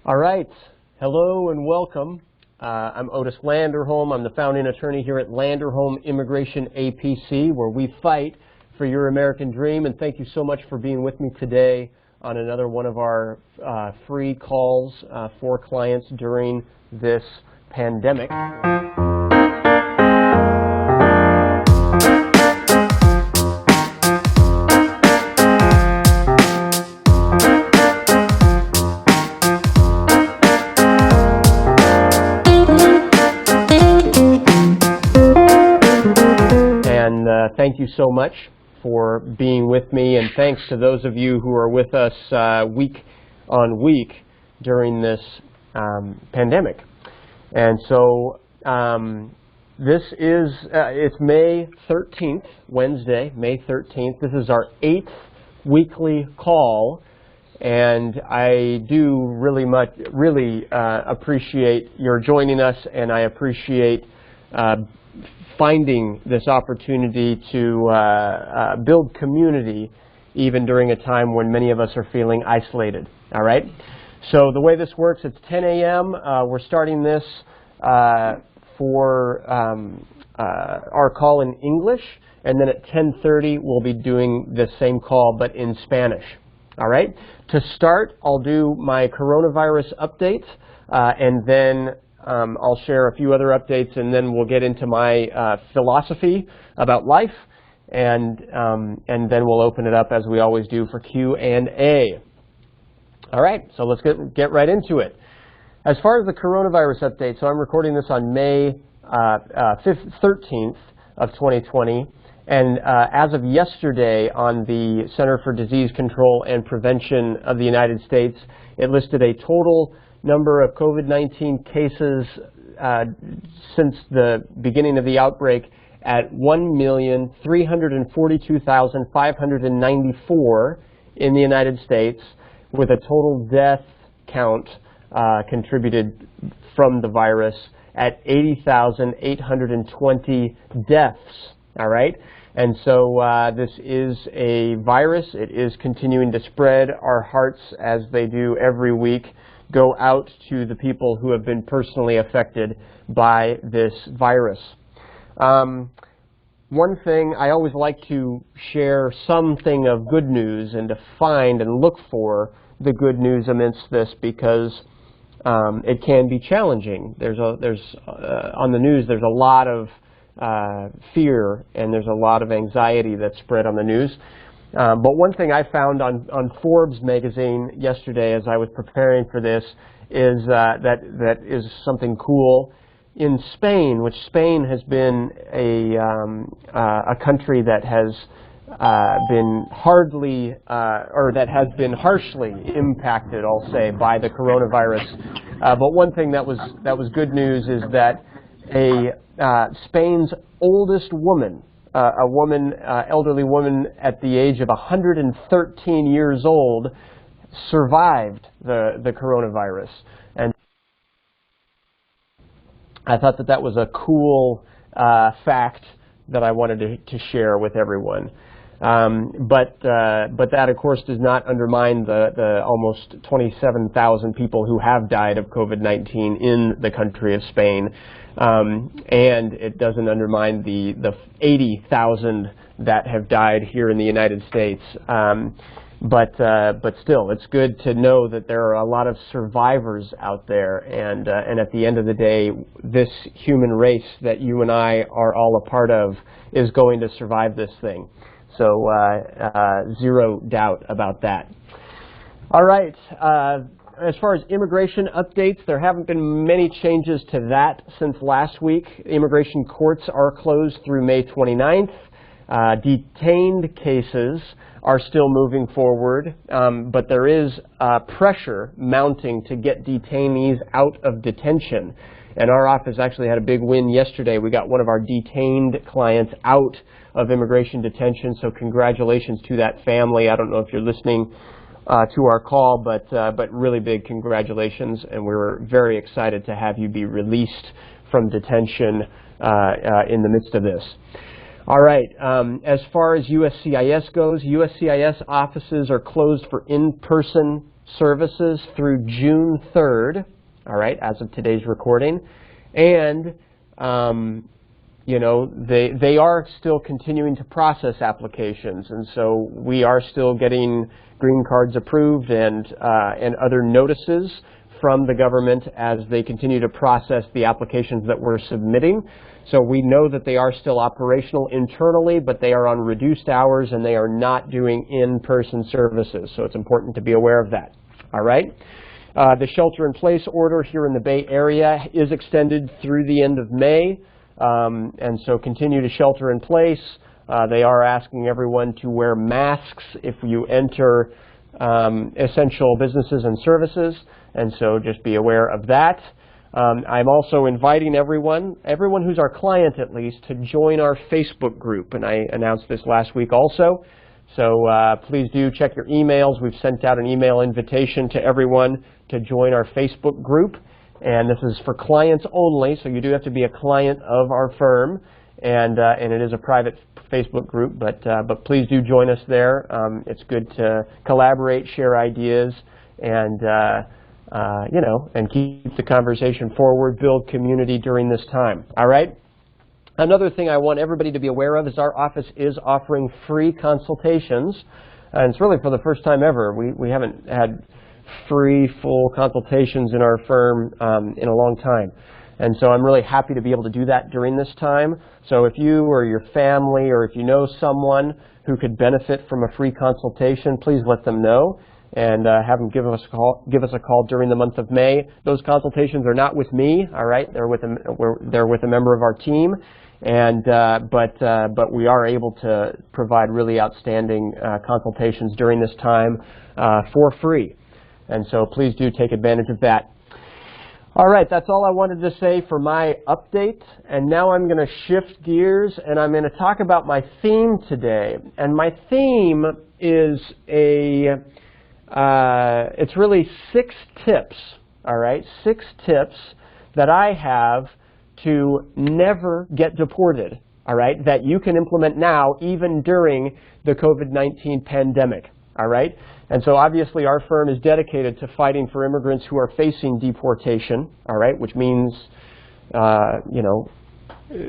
All right. Hello and welcome. I'm Otis Landerholm. I'm the founding attorney here at Landerholm Immigration A.P.C., where we fight for your American dream. And thank you so much for being with me today on another one of our free calls for clients during this pandemic. Thank you so much for being with me, and thanks to those of you who are with us week on week during this pandemic. And so this is, it's May 13th, Wednesday, May 13th. This is our 8th weekly call, and I do really appreciate your joining us, and I appreciate finding this opportunity to build community even during a time when many of us are feeling isolated. All right? So the way this works, it's 10 a.m. We're starting this for our call in English, and then at 10:30 we'll be doing the same call but in Spanish. All right? To start, I'll do my coronavirus update, and then I'll share a few other updates, and then we'll get into my philosophy about life, and then we'll open it up as we always do for Q&A. All right, so let's get right into it. As far as the coronavirus update, so I'm recording this on May 13th of 2020, and as of yesterday on the Center for Disease Control and Prevention of the United States, it listed a total number of COVID-19 cases since the beginning of the outbreak at 1,342,594 in the United States, with a total death count contributed from the virus at 80,820 deaths. All right? And so this is a virus. It is continuing to spread. Our hearts, as they do every week, go out to the people who have been personally affected by this virus. One thing, I always like to share something of good news and to find and look for the good news amidst this, because it can be challenging. On the news, there's a lot of fear, and there's a lot of anxiety that's spread on the news. But one thing I found on Forbes magazine yesterday as I was preparing for this is that is something cool. In Spain, which Spain has been a country that has been harshly impacted, I'll say, by the coronavirus. But one thing that was good news is that Spain's oldest woman, elderly woman at the age of 113 years old, survived the coronavirus. And I thought that was a cool fact that I wanted to share with everyone. But that, of course, does not undermine the almost 27,000 people who have died of COVID-19 in the country of Spain. And it doesn't undermine the 80,000 that have died here in the United States. But still, it's good to know that there are a lot of survivors out there, and at the end of the day, this human race that you and I are all a part of is going to survive this thing. So zero doubt about that. All right. As far as immigration updates, there haven't been many changes to that since last week. Immigration courts are closed through May 29th. Detained cases are still moving forward, but there is pressure mounting to get detainees out of detention. And our office actually had a big win yesterday. We got one of our detained clients out of immigration detention, so congratulations to that family. I don't know if you're listening to our call, but really big congratulations, and we were very excited to have you be released from detention in the midst of this. All right, as far as USCIS goes, USCIS offices are closed for in-person services through June 3rd, all right, as of today's recording, and you know, they are still continuing to process applications, and so we are still getting green cards approved and other notices from the government as they continue to process the applications that we're submitting. So we know that they are still operational internally, but they are on reduced hours and they are not doing in-person services. So it's important to be aware of that. All right. The shelter-in-place order here in the Bay Area is extended through the end of May. And so continue to shelter in place. They are asking everyone to wear masks if you enter essential businesses and services, and so just be aware of that. I'm also inviting everyone who's our client at least, to join our Facebook group, and I announced this last week also. So please do check your emails. We've sent out an email invitation to everyone to join our Facebook group. And this is for clients only, so you do have to be a client of our firm, and it is a private Facebook group. But please do join us there. It's good to collaborate, share ideas, and you know, and keep the conversation forward, build community during this time. All right. Another thing I want everybody to be aware of is our office is offering free consultations, and it's really for the first time ever. We haven't had free full consultations in our firm in a long time, and so I'm really happy to be able to do that during this time. So if you or your family, or if you know someone who could benefit from a free consultation, please let them know and have them give us a call during the month of May. Those consultations are not with me, all right? They're with a member of our team, and but we are able to provide really outstanding consultations during this time for free. And so please do take advantage of that. All right, that's all I wanted to say for my update. And now I'm going to shift gears and I'm going to talk about my theme today. And my theme is it's really 6 tips, all right? 6 tips that I have to never get deported, all right? That you can implement now, even during the COVID-19 pandemic, all right? And so obviously our firm is dedicated to fighting for immigrants who are facing deportation, all right, which means, you know,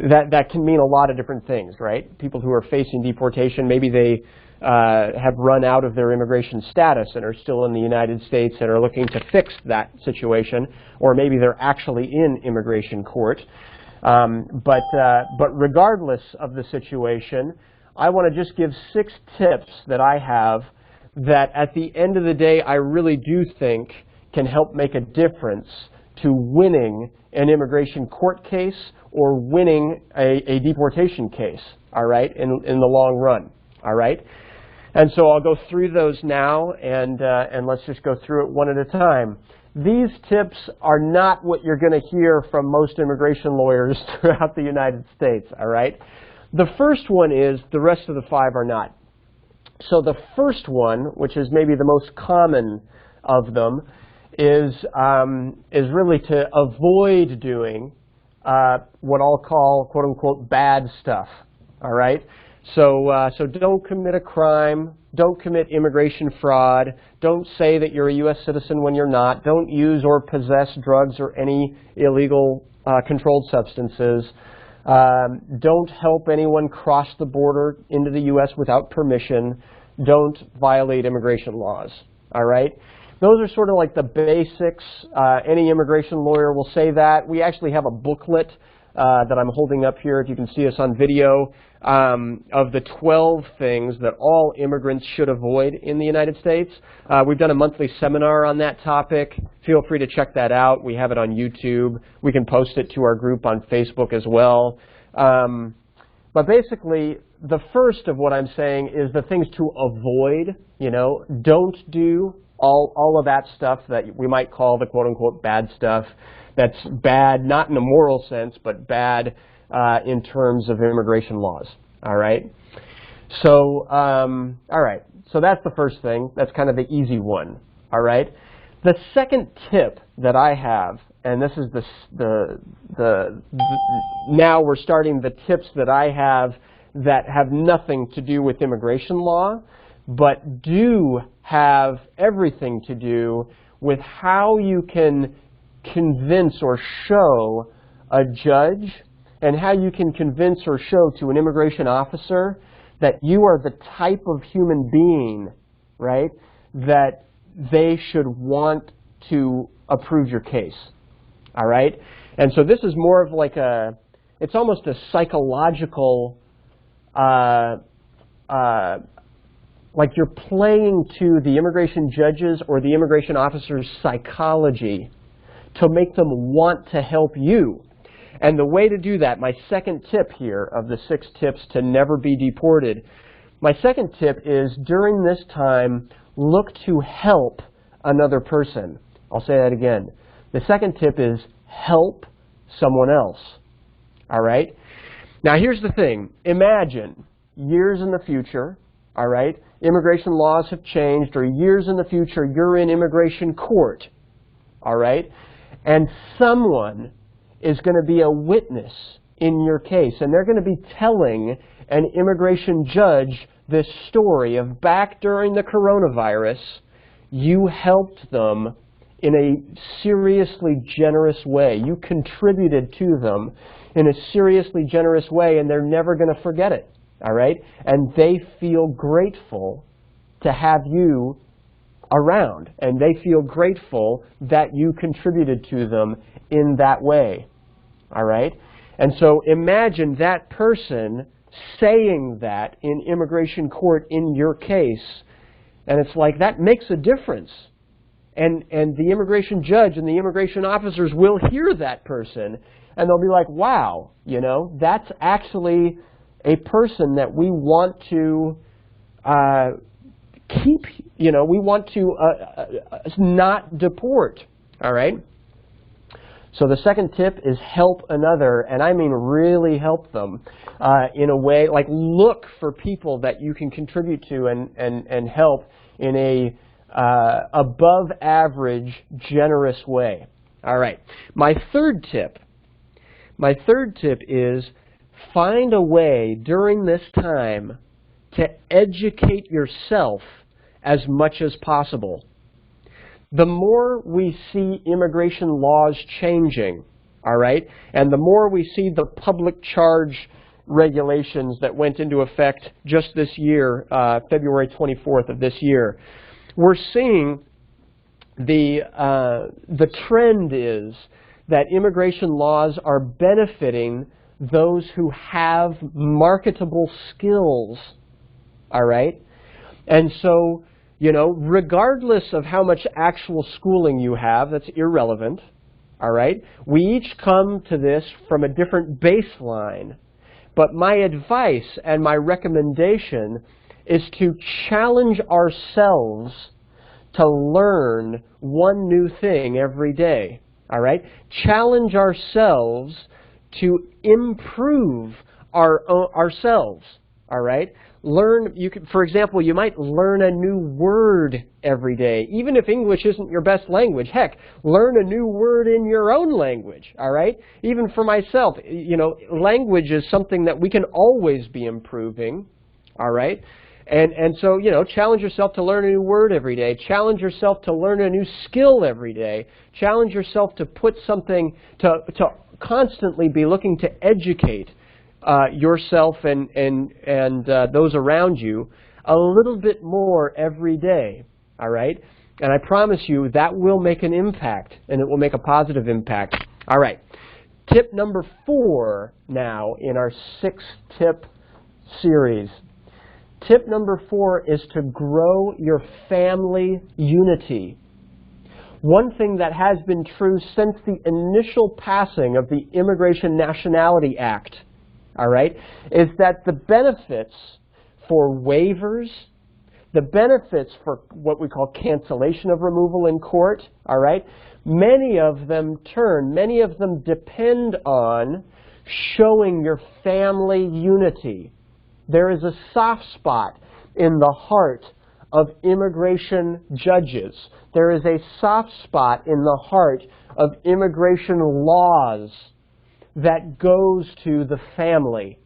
that can mean a lot of different things, right? People who are facing deportation, maybe they have run out of their immigration status and are still in the United States and are looking to fix that situation, or maybe they're actually in immigration court. But regardless of the situation, I want to just give 6 tips that I have that at the end of the day, I really do think can help make a difference to winning an immigration court case or winning a deportation case, all right, in the long run, all right? And so I'll go through those now, and let's just go through it one at a time. These tips are not what you're going to hear from most immigration lawyers throughout the United States, all right? The first one is, the rest of the 5 are not. So the first one, which is maybe the most common of them, is really to avoid doing what I'll call, quote unquote, bad stuff. All right. So don't commit a crime. Don't commit immigration fraud. Don't say that you're a U.S. citizen when you're not. Don't use or possess drugs or any illegal controlled substances. Don't help anyone cross the border into the U.S. without permission. Don't violate immigration laws, all right? Those are sort of like the basics. Any immigration lawyer will say that. We actually have a booklet that I'm holding up here, if you can see us on video, of the 12 things that all immigrants should avoid in the United States. We've done a monthly seminar on that topic. Feel free to check that out. We have it on YouTube. We can post it to our group on Facebook as well. But basically, the first of what I'm saying is the things to avoid. You know, don't do all of that stuff that we might call the quote-unquote bad stuff. That's bad, not in a moral sense, but bad in terms of immigration laws, all right? So, all right, so that's the first thing. That's kind of the easy one, all right? The second tip that I have, and this is now we're starting the tips that I have that have nothing to do with immigration law, but do have everything to do with how you can convince or show a judge and how you can convince or show to an immigration officer that you are the type of human being, right, that they should want to approve your case. All right? And so this is more of like it's almost a psychological, like you're playing to the immigration judges or the immigration officers' psychology to make them want to help you. And the way to do that, my second tip here of the 6 tips to never be deported, my second tip is during this time, look to help another person. I'll say that again. The second tip is help someone else. All right? Now here's the thing. Imagine years in the future, all right, immigration laws have changed, or years in the future you're in immigration court, all right, and someone is going to be a witness in your case, and they're going to be telling an immigration judge this story of back during the coronavirus, you helped them in a seriously generous way. You contributed to them in a seriously generous way, and they're never going to forget it, all right? And they feel grateful to have you around, and they feel grateful that you contributed to them in that way, all right? And so imagine that person saying that in immigration court in your case, and it's like that makes a difference. And the immigration judge and the immigration officers will hear that person, and they'll be like, wow, you know, that's actually a person that we want to keep, you know, we want to not deport, all right? So the second tip is help another, and I mean really help them in a way, like look for people that you can contribute to and help in a above average, generous way. All right. My third tip is find a way during this time to educate yourself as much as possible. The more we see immigration laws changing, all right, and the more we see the public charge regulations that went into effect just this year, February 24th of this year, we're seeing the trend is that immigration laws are benefiting those who have marketable skills, all right? And so, you know, regardless of how much actual schooling you have, that's irrelevant, all right? We each come to this from a different baseline. But my advice and my recommendation is to challenge ourselves to learn one new thing every day, all right? Challenge ourselves to improve ourselves, all right? Learn, for example, you might learn a new word every day. Even if English isn't your best language, heck, learn a new word in your own language, all right? Even for myself, you know, language is something that we can always be improving, all right? And so, you know, challenge yourself to learn a new word every day. Challenge yourself to learn a new skill every day. Challenge yourself to put something, to constantly be looking to educate yourself and those around you a little bit more every day, all right? And I promise you that will make an impact, and it will make a positive impact. All right, tip number 4 now in our 6-tip series. Tip number 4 is to grow your family unity. One thing that has been true since the initial passing of the Immigration Nationality Act, all right, is that the benefits for waivers, the benefits for what we call cancellation of removal in court, all right, many of them depend on showing your family unity. There is a soft spot in the heart of immigration judges. There is a soft spot in the heart of immigration laws that goes to the family,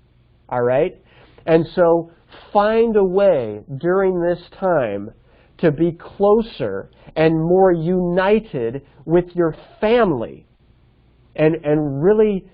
all right? And so find a way during this time to be closer and more united with your family and really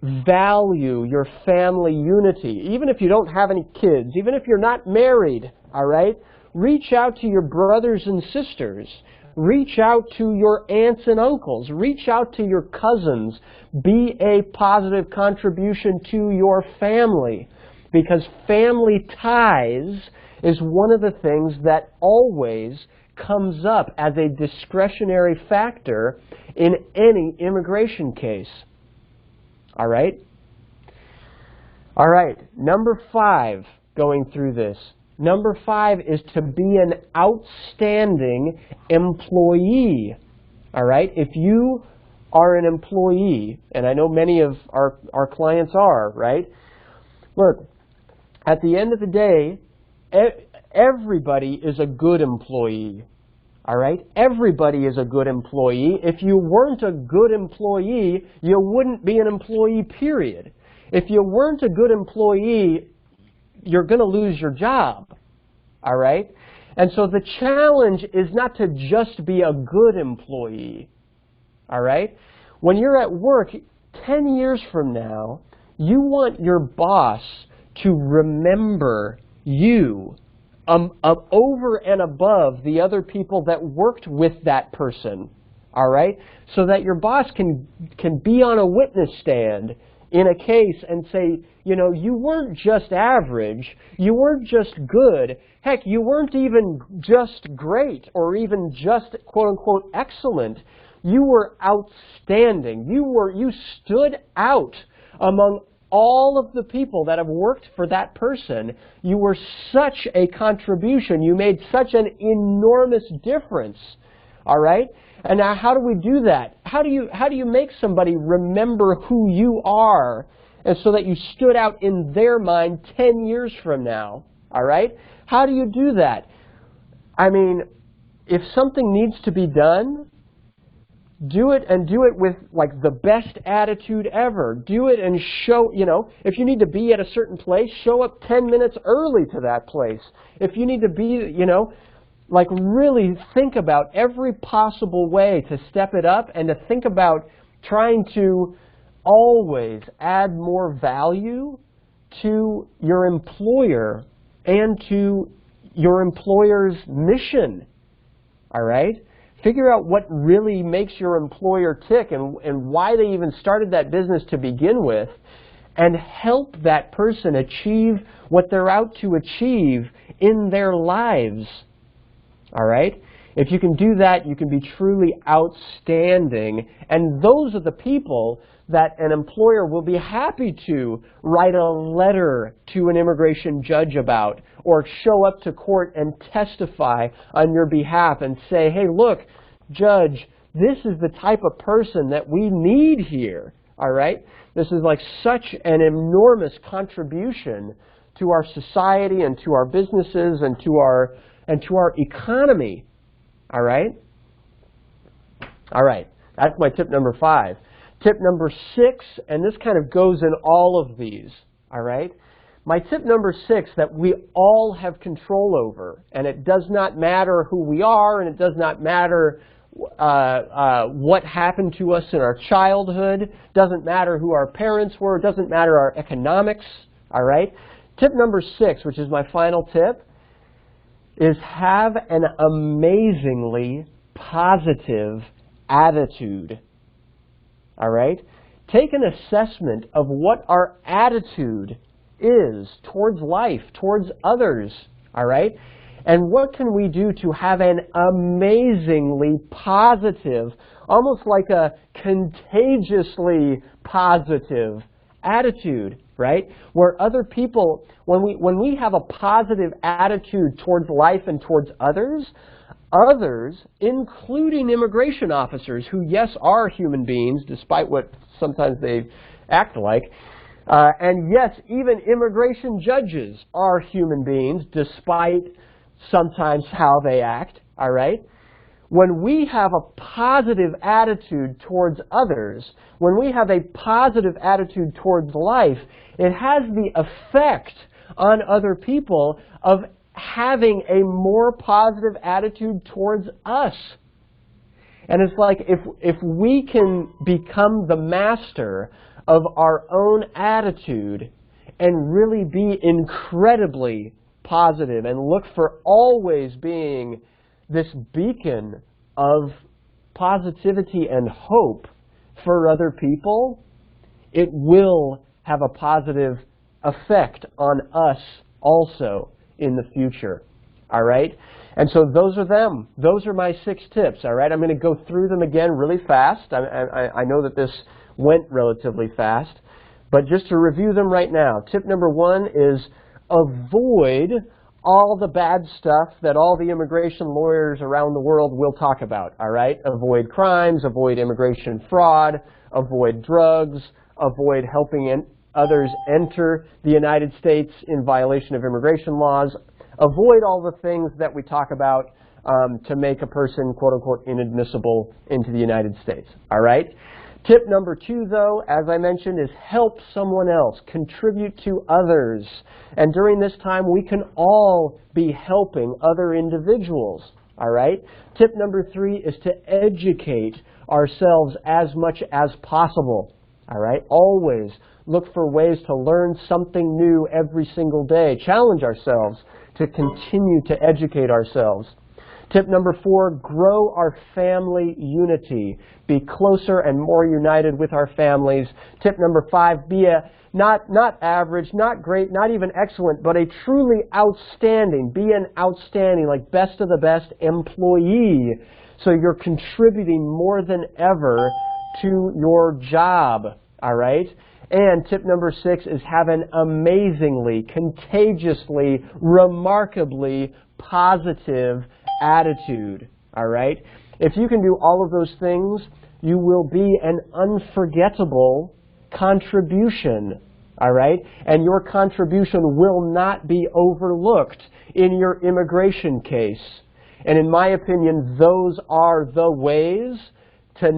value your family unity. Even if you don't have any kids, even if you're not married, all right? Reach out to your brothers and sisters. Reach out to your aunts and uncles. Reach out to your cousins. Be a positive contribution to your family, because family ties is one of the things that always comes up as a discretionary factor in any immigration case. All right? All right, number 5, going through this. Number 5 is to be an outstanding employee. All right? If you are an employee, and I know many of our clients are, right? Look, at the end of the day, everybody is a good employee. All right? Everybody is a good employee. If you weren't a good employee, you wouldn't be an employee, period. If you weren't a good employee, you're going to lose your job. All right? And so the challenge is not to just be a good employee. All right? When you're at work 10 years from now, you want your boss to remember you over and above the other people that worked with that person, all right? So that your boss can be on a witness stand in a case and say, you know, you weren't just average, you weren't just good, heck, you weren't even just great or even just quote-unquote excellent. You were outstanding. You stood out among all of the people that have worked for that person. You were such a contribution. You made such an enormous difference. All right? And now how do we do that? How do you make somebody remember who you are, and so that you stood out in their mind 10 years from now? All right? How do you do that? I mean, if something needs to be done, do it, and do it with like the best attitude ever. Do it and show, you know, if you need to be at a certain place, show up 10 minutes early to that place. If you need to be, you know, like really think about every possible way to step it up, and to think about trying to always add more value to your employer and to your employer's mission. All right? Figure out what really makes your employer tick and why they even started that business to begin with, and help that person achieve what they're out to achieve in their lives. All right? If you can do that, you can be truly outstanding. And those are the people that an employer will be happy to write a letter to an immigration judge about, or show up to court and testify on your behalf and say, hey, look, judge, this is the type of person that we need here. All right? This is like such an enormous contribution to our society and to our businesses and to our economy. All right? All right. That's my tip number 5. Tip number 6, and this kind of goes in all of these. All right? My tip number 6 that we all have control over, and it does not matter who we are, and it does not matter what happened to us in our childhood, doesn't matter who our parents were, doesn't matter our economics. All right? Tip number 6, which is my final tip, is have an amazingly positive attitude. All right? Take an assessment of what our attitude is towards life, towards others. All right? And what can we do to have an amazingly positive, almost like a contagiously positive attitude, right? Where other people, when we have a positive attitude towards life and towards others, including immigration officers, who, yes, are human beings, despite what sometimes they act like, and yes, even immigration judges are human beings, despite sometimes how they act, all right? When we have a positive attitude towards others, when we have a positive attitude towards life, it has the effect on other people of having a more positive attitude towards us. And it's like if we can become the master of our own attitude and really be incredibly positive and look for always being this beacon of positivity and hope for other people, it will have a positive effect on us also in the future. All right? And so those are them. Those are my 6 tips. All right? I'm going to go through them again really fast. I know that this went relatively fast. But just to review them right now, tip number 1 is avoid all the bad stuff that all the immigration lawyers around the world will talk about. All right? Avoid crimes, avoid immigration fraud, avoid drugs, avoid helping others enter the United States in violation of immigration laws. Avoid all the things that we talk about to make a person, quote unquote, inadmissible into the United States. All right? Tip number 2, though, as I mentioned, is help someone else, contribute to others. And during this time, we can all be helping other individuals. All right? Tip number 3 is to educate ourselves as much as possible. All right? Always look for ways to learn something new every single day. Challenge ourselves to continue to educate ourselves. Tip number 4, grow our family unity. Be closer and more united with our families. Tip number 5, be a not average, not great, not even excellent, but a truly outstanding, be an outstanding, like best of the best employee. So you're contributing more than ever to your job, all right? And tip number 6 is have an amazingly, contagiously, remarkably positive attitude, all right? If you can do all of those things, you will be an unforgettable contribution, all right? And your contribution will not be overlooked in your immigration case. And in my opinion, those are the ways to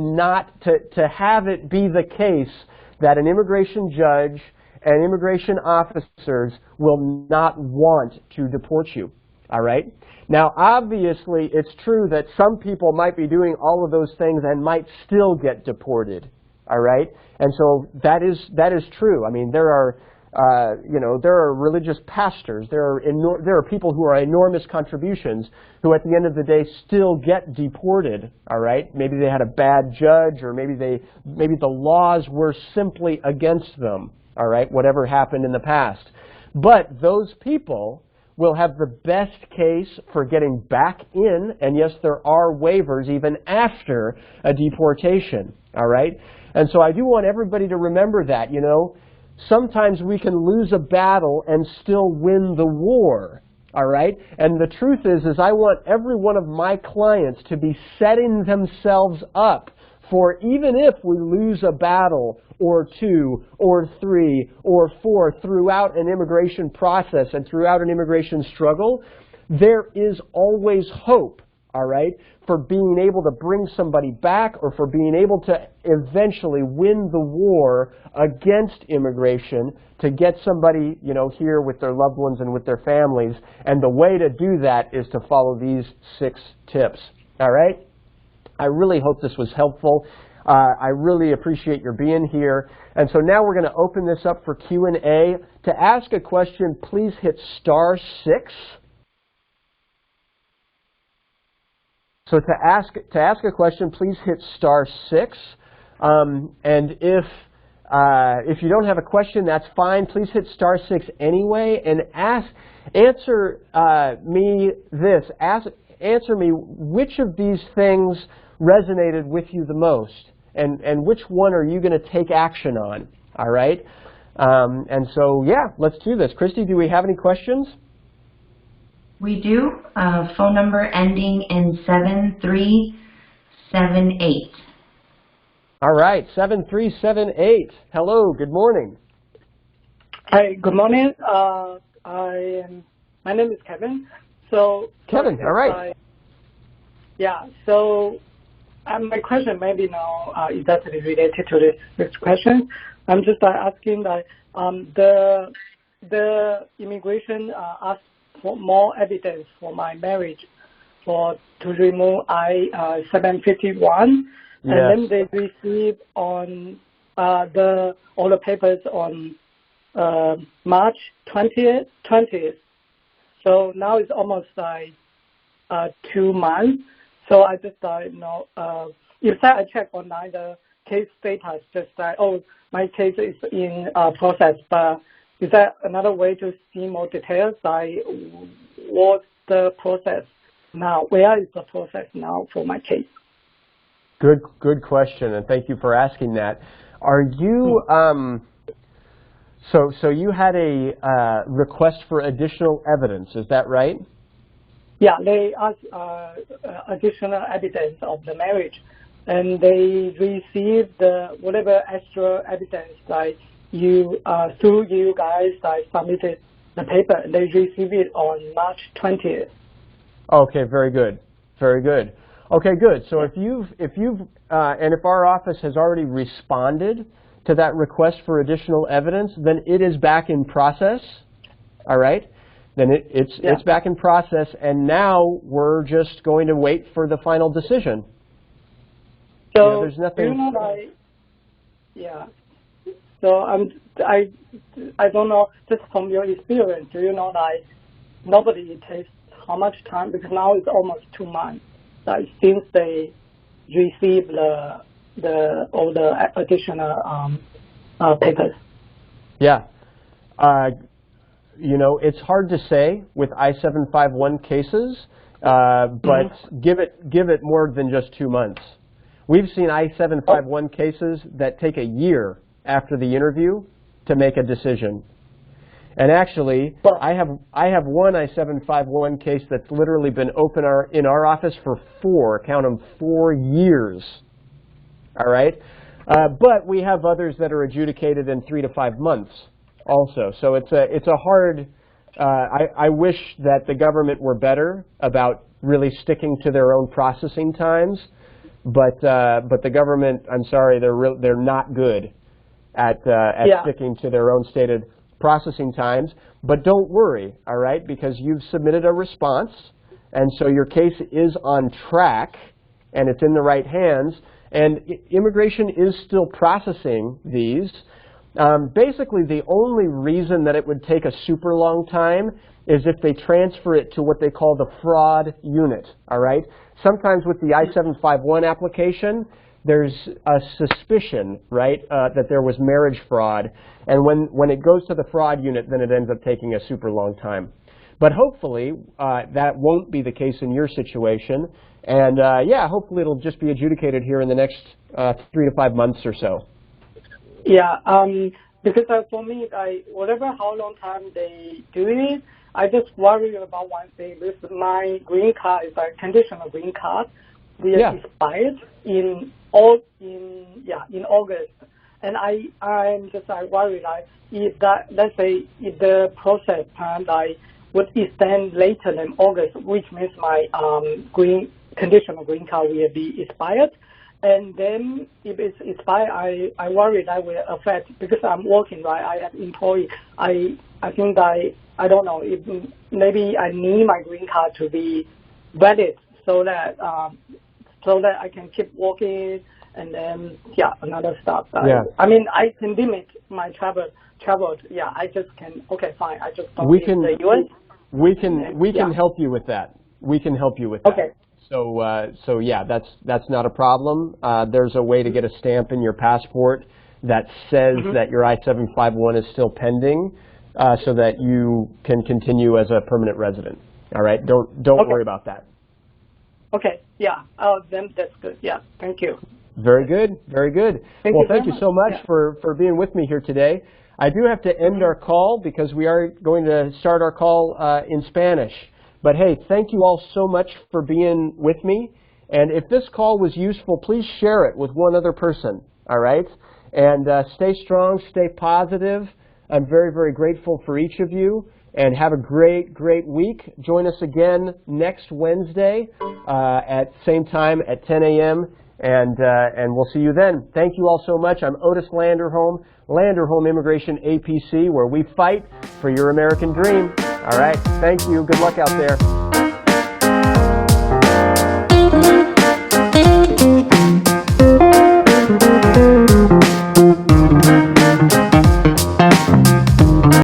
have it be the case that an immigration judge and immigration officers will not want to deport you. All right? Now, obviously, it's true that some people might be doing all of those things and might still get deported. All right? And so that is true. I mean, there are religious pastors. There are people who are enormous contributions who, at the end of the day, still get deported. All right? Maybe they had a bad judge, or maybe the laws were simply against them. All right? Whatever happened in the past. But those people will have the best case for getting back in, and yes, there are waivers even after a deportation. All right? And so I do want everybody to remember that, sometimes we can lose a battle and still win the war, all right? And the truth is I want every one of my clients to be setting themselves up for, even if we lose a battle or 2 or 3 or 4 throughout an immigration process and throughout an immigration struggle, there is always hope, all right, for being able to bring somebody back, or for being able to eventually win the war against immigration to get somebody, here with their loved ones and with their families. And the way to do that is to follow these 6 tips. All right? I really hope this was helpful. I really appreciate your being here. And so now we're going to open this up for Q&A. To ask a question, please hit *6. So to ask a question, please hit *6. And if you don't have a question, that's fine. Please hit *6 anyway, and answer me this. Answer me which of these things resonated with you the most, and which one are you going to take action on? All right. And so yeah, let's do this. Christy, do we have any questions? We do. Phone number ending in 7378. All right, 7378. Hello, good morning. Hi, good morning. My name is Kevin. So Kevin, all right. So my question maybe now is actually related to this question. I'm just asking that the immigration asked for more evidence for my marriage to remove I-751, Yes. and then they received on all the papers on March 20th. So now it's almost like 2 months. So I just if I check online the case status, just like, oh, my case is in process, but is there another way to see more details? Like, what's the process now? Where is the process now for my case? Good question, and thank you for asking that. Are you so you had a request for additional evidence? Is that right? Yeah, they asked additional evidence of the marriage, and they received whatever extra evidence like through you guys. I submitted the paper. They received it on March 20th. Okay, very good, very good. Okay, good. So if our office has already responded to that request for additional evidence, then it is back in process. All right. Then it's back in process, and now we're just going to wait for the final decision. So there's nothing. So I don't know. Just from your experience, do you know like nobody takes how much time? Because now it's almost 2 months since they received all the additional papers. Yeah. It's hard to say with I-751 cases, but give it more than just 2 months. We've seen I-751 cases that take a year after the interview to make a decision. And actually, I have one I-751 case that's literally been open in our office for 4 years. All right, but we have others that are adjudicated in 3 to 5 months. Also, so it's a hard. I wish that the government were better about really sticking to their own processing times, but the government, I'm sorry, they're not good at sticking to their own stated processing times. But don't worry, all right, because you've submitted a response, and so your case is on track, and it's in the right hands, and immigration is still processing these. Basically, the only reason that it would take a super long time is if they transfer it to what they call the fraud unit, all right? Sometimes with the I-751 application, there's a suspicion, right, that there was marriage fraud. And when it goes to the fraud unit, then it ends up taking a super long time. But hopefully, that won't be the case in your situation. And yeah, hopefully it'll just be adjudicated here in the next 3 to 5 months or so. Yeah, because for me, how long time they do it, I just worry about one thing. This my green card is a conditional green card. We expired in August, and I'm just worried if let's say if the process time would extend later than August, which means my conditional green card will be expired. And then if it's expired, I worry that will affect, because I'm working, right? I have employee. I think I don't know, if maybe I need my green card to be valid so that I can keep working, and then another stuff. I mean, I can limit my travel. Yeah, I just can. Okay, fine. I just don't leave the U.S. We can help you with that. We can help you with that. Okay. So yeah, that's not a problem. There's a way to get a stamp in your passport that says that your I-751 is still pending, so that you can continue as a permanent resident. All right, don't worry about that. Okay. Yeah. Then that's good. Yeah. Thank you. Very good. Very good. Thank you so much for being with me here today. I do have to end our call because we are going to start our call in Spanish. But hey, thank you all so much for being with me. And if this call was useful, please share it with one other person, all right? And stay strong, stay positive. I'm very, very grateful for each of you. And have a great, great week. Join us again next Wednesday at same time at 10 a.m. and we'll see you then. Thank you all so much. I'm Otis Landerholm Immigration A.P.C., where we fight for your American dream. All right, thank you. Good luck out there.